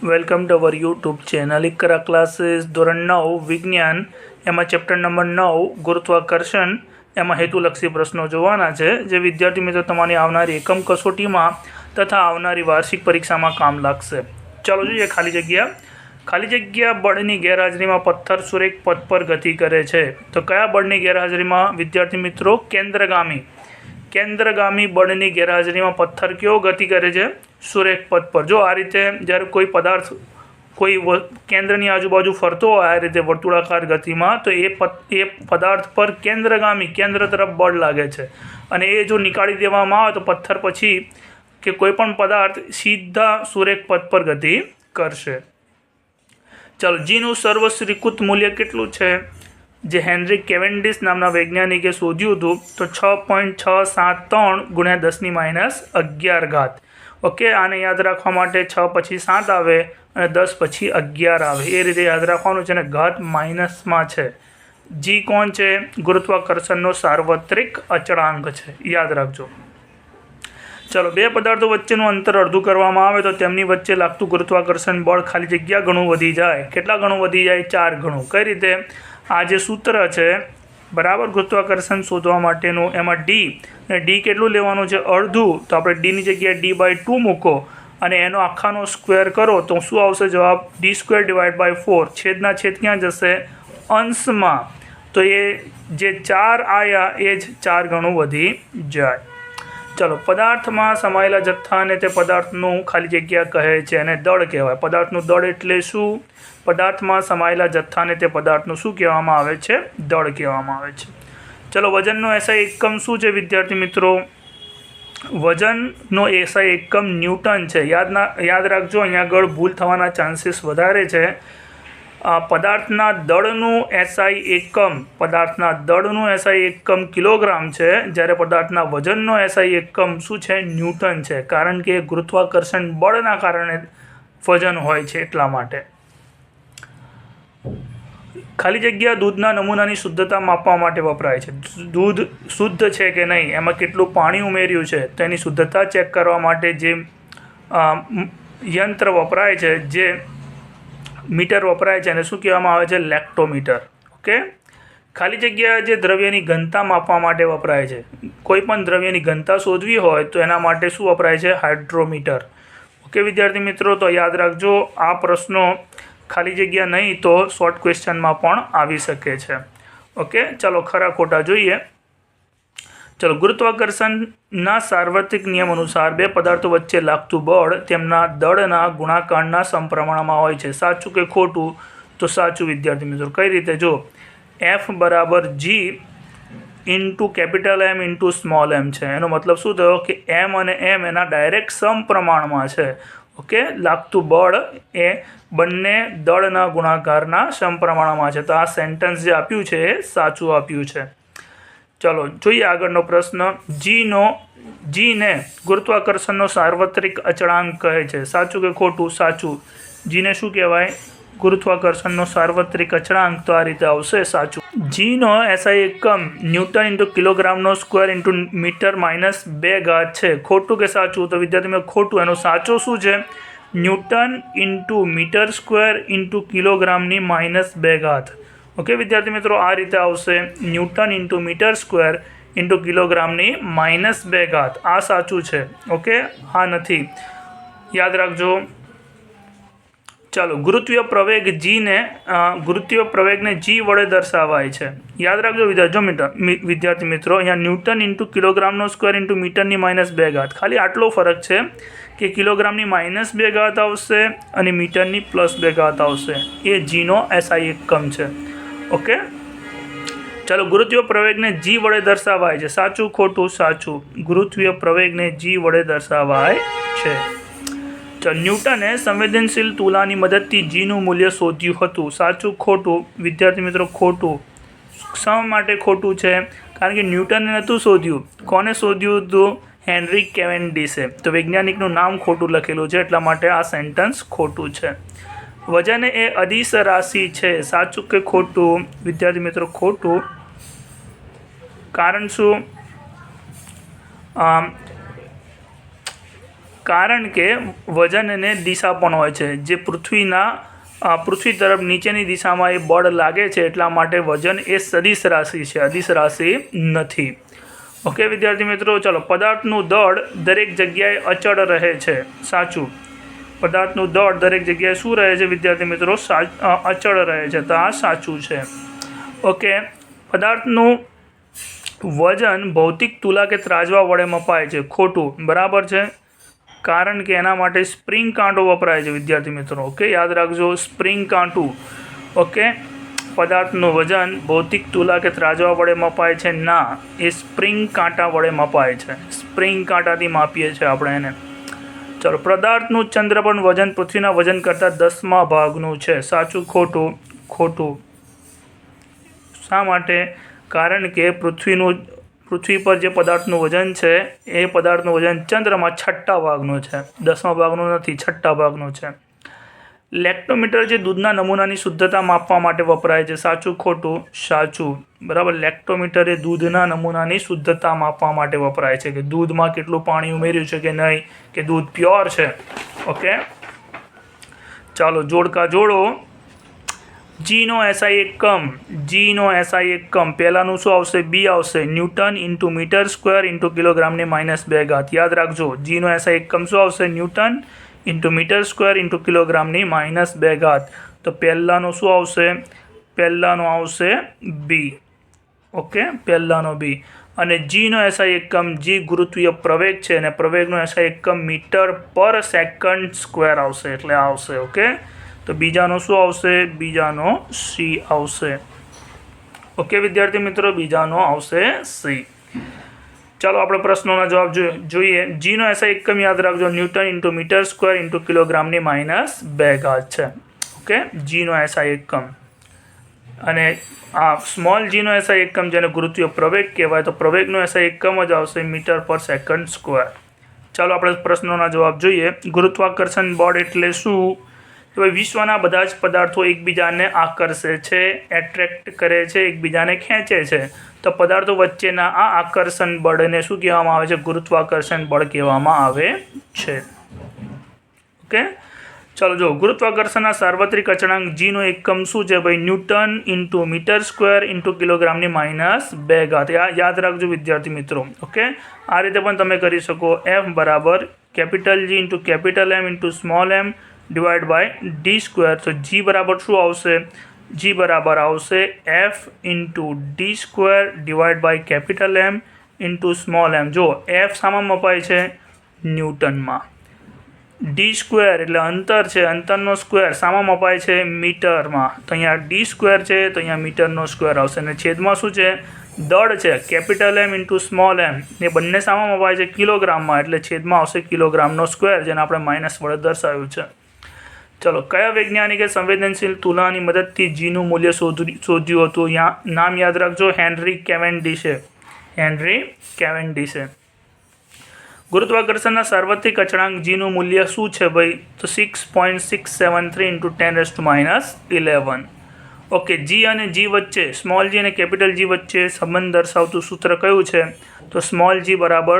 Welcome to our YouTube channel Iqra classes ધોરણ 9 વિજ્ઞાન એમાં ચેપ્ટર નંબર 9 ગુરુત્વાકર્ષણ એમાં હેતુલક્ષી પ્રશ્નો જોવાના છે જે વિદ્યાર્થી મિત્રો તમારી આવનારી એકમ કસોટીમાં તથા આવનારી વાર્ષિક પરીક્ષામાં કામ લાગશે। ચાલો જોઈએ ખાલી જગ્યા બળની ગેરહાજરીમાં પથ્થર સુરેખ પથ પર ગતિ કરે છે તો કયા બળની ગેરહાજરીમાં વિદ્યાર્થી મિત્રો કેન્દ્રગામી બળની ગેરહાજરીમાં પથ્થર કેવો ગતિ કરે છે સુરેખ પથ પર। જો આ રીતે જ્યારે કોઈ પદાર્થ કોઈ કેન્દ્રની આજુબાજુ ફરતો હોય આ રીતે વર્તુળાકાર ગતિમાં તો એ પદાર્થ પર કેન્દ્ર તરફ બળ લાગે છે અને એ જો નીકાળી દેવામાં આવે તો પથ્થર પછી કે કોઈ પણ પદાર્થ સીધા સુરેખ પથ પર ગતિ કરશે। ચાલો જીનું સર્વશ્રીકૃત મૂલ્ય કેટલું છે જે હેનરી કેવેન્ડિશ નામના વૈજ્ઞાનિકે શોધ્યું હતું તો 6.673 × 10⁻11। ઓકે, આને યાદ રાખવા માટે 6 પછી 7 આવે અને 10 પછી 11 આવે એ રીતે યાદ રાખવાનું છે અને ઘાત માઇનસમાં છે। જી કોણ છે? ગુરુત્વાકર્ષણનો સાર્વત્રિક અચળાંક છે, યાદ રાખજો। ચાલો, બે પદાર્થો વચ્ચેનું અંતર અડધું કરવામાં આવે તો તેમની વચ્ચે લાગતું ગુરુત્વાકર્ષણ બળ ખાલી જગ્યા ઘણું વધી જાય। કેટલા ગણું વધી જાય? 4 ગણું। કઈ રીતે? આ જે સૂત્ર છે બરાબર ગુરુત્વાકર્ષણ શોધવા માટેનું એમાં ડી અને ડી કેટલું લેવાનું છે? અડધું। તો આપણે ડીની જગ્યાએ d/2 મૂકો અને એનો આખાનો સ્ક્વેર કરો તો શું આવશે જવાબ? d² / 4। છેદના છેદ ક્યાં જશે? અંશમાં। તો એ જે 4 આવ્યા એ જ 4 ગણું વધી જાય। ચાલો, પદાર્થમાં સમાયેલા જથ્થાને તે પદાર્થનું ખાલી જગ્યા કહે છે અને દળ કહેવાય। પદાર્થનું દળ એટલે શું? પદાર્થમાં સમાયેલા જથ્થાને તે પદાર્થનું શું કહેવામાં આવે છે? દળ કહેવામાં આવે છે। ચલો, વજનનો એસઆઈ એકમ શું છે વિદ્યાર્થી મિત્રો? વજનનો એસઆઈ એકમ ન્યૂટન છે। યાદ રાખજો, અહીંયા આગળ ભૂલ થવાના ચાન્સીસ વધારે છે। પદાર્થના દળનું એસઆઈ એકમ કિલોગ્રામ છે જ્યારે પદાર્થના વજનનો એસઆઈ એકમ શું છે? ન્યૂટન છે, કારણ કે ગુરુત્વાકર્ષણ બળના કારણે વજન હોય છે એટલા માટે। ખાલી જગ્યા દૂધના નમૂનાની શુદ્ધતા માપવા માટે વપરાય છે। દૂધ શુદ્ધ છે કે નહીં, એમાં કેટલું પાણી ઉમેર્યું છે તો એની શુદ્ધતા ચેક કરવા માટે જે યંત્ર વપરાય છે, જે મીટર વપરાય છે એને શું કહેવામાં આવે છે? લેક્ટોમીટર। ઓકે, ખાલી જગ્યા જે દ્રવ્યની ઘનતા માપવા માટે વપરાય છે, કોઈ પણ દ્રવ્યની ઘનતા શોધવી હોય તો એના માટે શું વપરાય છે? હાઇડ્રોમીટર। ઓકે વિદ્યાર્થી મિત્રો, તો યાદ રાખજો આ પ્રશ્નો ખાલી જગ્યા નહીં તો શોર્ટ ક્વેશ્ચનમાં પણ આવી શકે છે। ઓકે, ચાલો ખરા ખોટા જોઈએ। ચલો, ગુરુત્વાકર્ષણના સાર્વત્રિક નિયમ અનુસાર બે પદાર્થો વચ્ચે લાગતું બળ તેમના દળના ગુણાકારના સમપ્રમાણમાં હોય છે। સાચું કે ખોટું? તો સાચું વિદ્યાર્થી મિત્રો। કઈ રીતે? જો F = G × M × small m છે, એનો મતલબ શું થયો કે M અને M એના ડાયરેક્ટ સમપ્રમાણમાં છે। ઓકે, લાગતું બળ એ બંને દળના ગુણાકારના સમપ્રમાણમાં છે। તો આ સેન્ટેન્સ જે આપ્યું છે એ સાચું આપ્યું છે। ચલો જોઈએ આગળનો પ્રશ્ન। જીને ગુરુત્વાકર્ષણનો સાર્વત્રિક અચળાંક કહે છે। સાચું કે ખોટું? સાચું। જીને શું કહેવાય? ગુરુત્વાકર્ષણનો સાર્વત્રિક અચળાંક। તો આ રીતે આવશે સાચું। જીનો એસઆઈ એકમ ન્યૂટન × કિલોગ્રામનો સ્ક્વેર × મીટર -2 છે। ખોટું કે સાચું? તો વિદ્યાર્થી ખોટું। એનો સાચો શું છે? ન્યૂટન × મીટર સ્ક્વેર × કિલોગ્રામની -2। ઓકે વિદ્યાર્થી મિત્રો, આ રીતે આવશે ન્યૂટન × મીટર સ્ક્વેર × કિલોગ્રામની -2। આ સાચું છે। ઓકે, હા નથી, યાદ રાખજો। ચાલો, ગુરુત્વીય પ્રવેગને જી વડે દર્શાવાય છે। યાદ રાખજો વિદ્યાર્થી મિત્રો, અહીંયા ન્યૂટન × કિલોગ્રામનો સ્ક્વેર × મીટરની -2। ખાલી આટલો ફરક છે કે કિલોગ્રામની -2 આવશે અને મીટરની +2 આવશે। એ જીનો એસઆઈ એકમ છે। ઓકે, ચાલો, ગુરુત્વીય પ્રવેગને જી વડે દર્શાવાય છે। સાચું ખોટું? સાચું। ગુરુત્વીય પ્રવેગને જી વડે દર્શાવાય છે। ચાલો, ન્યૂટને સંવેદનશીલ તુલાની મદદથી જીનું મૂલ્ય શોધ્યું હતું। સાચું ખોટું? વિદ્યાર્થી મિત્રો ખોટું। શા માટે ખોટું છે? કારણ કે ન્યૂટને નહોતું શોધ્યું। કોને શોધ્યું હતું? હેનરી કેવેન્ડિશે। તો વૈજ્ઞાનિકનું નામ ખોટું લખેલું છે એટલા માટે આ સેન્ટેન્સ ખોટું છે। વજન એ અદિશ રાશિ છે। સાચું કે ખોટું? વિદ્યાર્થી મિત્રો ખોટું। કારણ શું? કારણ કે વજનને દિશા પણ હોય છે, જે પૃથ્વી તરફ નીચેની દિશામાં એ બળ લાગે છે, એટલા માટે વજન એ સદિશ રાશિ છે, અદિશ રાશિ નથી. ઓકે વિદ્યાર્થી મિત્રો, ચલો પદાર્થનું દળ દરેક જગ્યાએ અચળ રહે છે, સાચું. પદાર્થનું દળ દરેક જગ્યાએ શું રહે છે વિદ્યાર્થી મિત્રો? અચળ રહે છે, તો આ સાચું છે. ઓકે, પદાર્થનું વજન ભૌતિક તુલા કે ત્રાજવા વડે મપાય છે, ખોટું. બરાબર છે, કારણ કે એના માટે સ્પ્રિંગ કાંટો વપરાય છે વિદ્યાર્થી મિત્રો. ઓકે, યાદ રાખજો, સ્પ્રિંગ કાંટું. ઓકે, પદાર્થનું વજન ભૌતિક તુલા કે ત્રાજવા વડે મપાય છે ના, એ સ્પ્રિંગ કાંટા વડે મપાય છે. સ્પ્રિંગ કાંટાથી માપીએ છીએ આપણે એને. ચલો, પદાર્થનું ચંદ્ર પર વજન પૃથ્વીના વજન કરતાં 10મા ભાગનું છે, સાચું? ખોટું. ખોટું. શા માટે? કારણ કે પૃથ્વી પર જે પદાર્થનું વજન છે એ પદાર્થનું વજન ચંદ્રમાં 6ઠ્ઠા ભાગનું છે, 10મા ભાગનું નથી, 6ઠ્ઠા ભાગનું છે. લેક્ટોમીટર જે દૂધના નમૂનાની શુદ્ધતા માપવા માટે વપરાય છે, સાચું? ખોટું. સાચું. બરાબર, લેક્ટોમીટર એ દૂધના નમૂનાની શુદ્ધતા માપવા માટે વપરાય છે, કે દૂધમાં કેટલું પાણી ઉમેર્યું છે કે નહીં, કે દૂધ પ્યોર છે. ઓકે, ચાલો જોડકા જોડો. જીનો એસઆઈ એકમ, જીનો એસઆઈ એકમ પહેલાંનું શું આવશે? બી આવશે, newton into metre square into કિલોગ્રામની -2 ઘાત. યાદ રાખજો, જીનો એસઆઈ એકમ શું આવશે? Newton into metre square into કિલોગ્રામની -2 ઘાત. તો પહેલાંનું શું આવશે? પહેલાંનું આવશે બી. ઓકે, પહેલાંનો બી. અને જીનો એસઆઈ એકમ, જી ગુરુત્વીય પ્રવેગ છે, અને પ્રવેગનો એસઆઈ એકમ મીટર પર સેકન્ડ સ્ક્વેર આવશે, એટલે આવશે. ઓકે, તો બીજાનો શું આવશે? બીજાનો સી આવશે. ઓકે વિદ્યાર્થી મિત્રો, બીજાનો આવશે સી. ચાલો આપણે પ્રશ્નોના જવાબ જોઈએ. જીનો એસઆઈ એકમ યાદ રાખજો, newton into metre square into કિલોગ્રામની -2 ઘાત છે. ઓકે, જીનો એસઆઈ એકમ. અને આ સ્મોલ જીનો એસઆઈ એકમ જેને ગુરુત્વીય પ્રવેગ કહેવાય, તો પ્રવેગનો એસઆઈ એકમ જ આવશે મીટર પર સેકન્ડ સ્ક્વેર. ચાલો આપણે પ્રશ્નોના જવાબ જોઈએ. ગુરુત્વાકર્ષણ બળ એટલે શું? તો ભાઈ વિશ્વના બધા જ પદાર્થો એકબીજાને આકર્ષે છે, એટ્રેક્ટ કરે છે, એકબીજાને ખેંચે છે. તો પદાર્થો વચ્ચેના આ આકર્ષણ બળને શું કહેવામાં આવે છે? ગુરુત્વાકર્ષણ બળ કહેવામાં આવે છે. ઓકે, ચાલો જો, ગુરુત્વાકર્ષણના સાર્વત્રિક અચળાંક જીનો એકમ શું છે ભાઈ? Newton into metre square into કિલોગ્રામની -2 ઘાત. યાદ રાખજો વિદ્યાર્થી મિત્રો. ઓકે, આ રીતે પણ તમે કરી શકો. એફ બરાબર capital G into capital M into small m divide by D square. તો જી બરાબર શું આવશે? જી બરાબર આવશે F into D square divide by capital M into small m. જો એફ શામાં મપાય છે? ન્યૂટનમાં. ડી સ્ક્વેર એટલે અંતર છે, અંતરનો સ્ક્વેર શામાં મપાય છે? મીટરમાં. તો અહીંયા ડી સ્ક્વેર છે, તો અહીંયા મીટરનો સ્ક્વેર આવશે. અને છેદમાં શું છે? દળ છે, કેપિટલ એમ ઇન્ટુ સ્મોલ એમ. એ બંને શામાં મપાય છે? કિલોગ્રામમાં, એટલે છેદમાં આવશે કિલોગ્રામનો સ્ક્વેર, જેને આપણે માઇનસ વડે દર્શાવ્યું છે. ચલો, કયા વૈજ્ઞાનિકે સંવેદનશીલ તુલાની મદદથી જીનું મૂલ્ય શોધ્યું હતું? નામ યાદ રાખજો, હેનરી કેવેન્ડિશે. હેનરી કેવેન્ડિશે. ગુરુત્વાકર્ષણના સાર્વત્રિક અચળાંક જીનું મૂલ્ય શું છે ભાઈ? તો 6.673 ઇન્ટુ 10⁻11. ઓકે, જી અને જી વચ્ચે, સ્મોલ જી અને કેપિટલ જી વચ્ચે સંબંધ દર્શાવતું સૂત્ર કયું છે? તો સ્મોલ જી બરાબર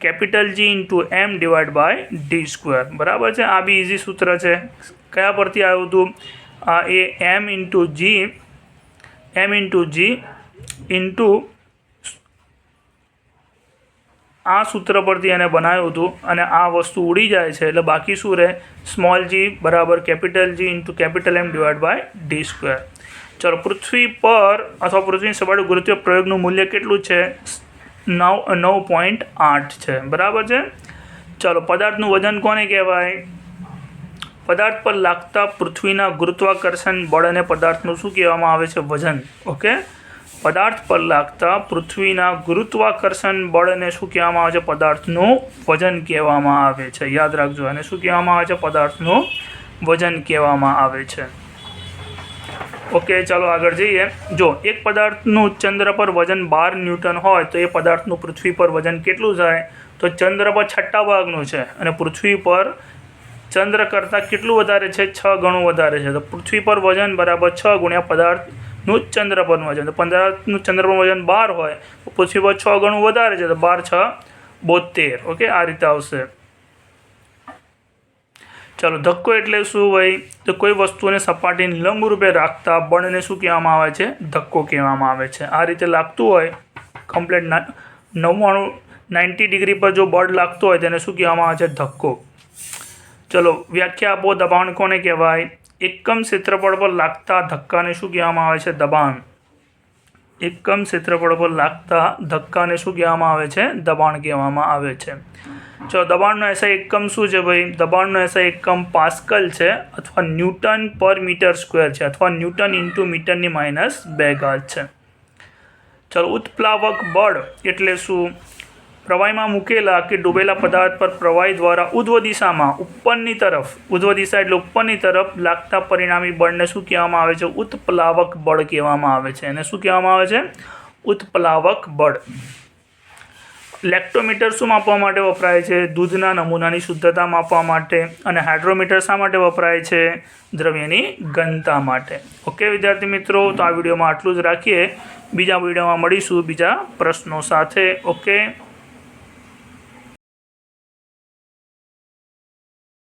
capital G into M divide by D square. બરાબર છે, આ બી ઇઝી સૂત્ર છે. કયા પરથી આવ્યું હતું? એ એમ ઇન્ટુ જી ઇન્ટુ આ સૂત્ર પરથી એને બનાવ્યું હતું, અને આ વસ્તુ ઉડી જાય છે, એટલે બાકી શું રહે? સ્મોલ જી બરાબર capital G into capital M divide by D square. ચલો, પૃથ્વી પર અથવા પૃથ્વીની સપાટી ગુરુત્વીય પ્રયોગનું મૂલ્ય કેટલું છે? 9.8 છે. બરાબર છે. ચાલો, પદાર્થનું વજન કોને કહેવાય? પદાર્થ પર લાગતા પૃથ્વીના ગુરુત્વાકર્ષણ બળને પદાર્થનું શું કહેવામાં આવે છે? વજન. ઓકે, પદાર્થ પર લાગતા પૃથ્વીના ગુરુત્વાકર્ષણ બળને શું કહેવામાં આવે છે? પદાર્થનું વજન કહેવામાં આવે છે. યાદ રાખજો, અને શું કહેવામાં આવે છે? પદાર્થનું વજન કહેવામાં આવે છે. ઓકે, ચાલો આગળ જઈએ. જો એક પદાર્થનું ચંદ્ર પર વજન 12 ન્યૂટન હોય, તો એ પદાર્થનું પૃથ્વી પર વજન કેટલું થાય? તો ચંદ્ર પર 6ઠ્ઠા ભાગનું છે, અને પૃથ્વી પર ચંદ્ર કરતાં કેટલું વધારે છે? 6 ગણું વધારે છે. તો પૃથ્વી પર વજન બરાબર 6 ગુણ્યા પદાર્થનું ચંદ્ર પરનું વજન. તો પદાર્થનું ચંદ્ર પર વજન 12 હોય, તો પૃથ્વી પર 6 ગણું વધારે છે, તો 12 × 6 = 72. ઓકે, આ રીતે આવશે. ચાલો, ધક્કો એટલે શું ભાઈ? તો કોઈ વસ્તુને સપાટીને લંબરૂપે રાખતા બળને શું કહેવામાં આવે છે? ધક્કો કહેવામાં આવે છે. આ રીતે લાગતું હોય કમ્પ્લેટ 90 ડિગ્રી પર જો બળ લાગતું હોય તેને શું કહેવામાં આવે છે? ધક્કો. ચલો, વ્યાખ્યા આપો. દબાણ કોને કહેવાય? એકમ ક્ષેત્રફળ પર લાગતા ધક્કાને શું કહેવામાં આવે છે? દબાણ. એકમ ક્ષેત્રફળ પર લાગતા ધક્કાને શું કહેવામાં આવે છે? દબાણ કહેવામાં આવે છે. ચલો, દબાણનો એસઆઈ એકમ શું છે ભાઈ? દબાણનો એસઆઈ એકમ પાસ્કલ છે અથવા ન્યૂટન પર મીટર સ્ક્વેર છે અથવા ન્યૂટન ઇન્ટુ મીટરની -2 ઘાત છે. ચલો, ઉત્પ્લાવક બળ એટલે શું? પ્રવાહીમાં મૂકેલા કે ડૂબેલા પદાર્થ પર પ્રવાહી દ્વારા ઉધ્વ દિશામાં ઉપરની તરફ, ઉધ્વ દિશા એટલે ઉપરની તરફ લાગતા પરિણામી બળને શું કહેવામાં આવે છે? ઉત્પ્લાવક બળ કહેવામાં આવે છે. એને શું કહેવામાં આવે છે? ઉત્પ્લાવક બળ. લેક્ટોમીટર શું માપવા માટે વપરાય છે? દૂધના નમૂનાની શુદ્ધતા માપવા માટે. અને હાઇડ્રોમીટર શા માટે વપરાય છે? દ્રવ્યની ઘનતા માટે. ઓકે વિદ્યાર્થી મિત્રો, તો આ વિડીયોમાં આટલું જ રાખીએ. બીજા વિડીયોમાં મળીશું બીજા પ્રશ્નો સાથે. ઓકે.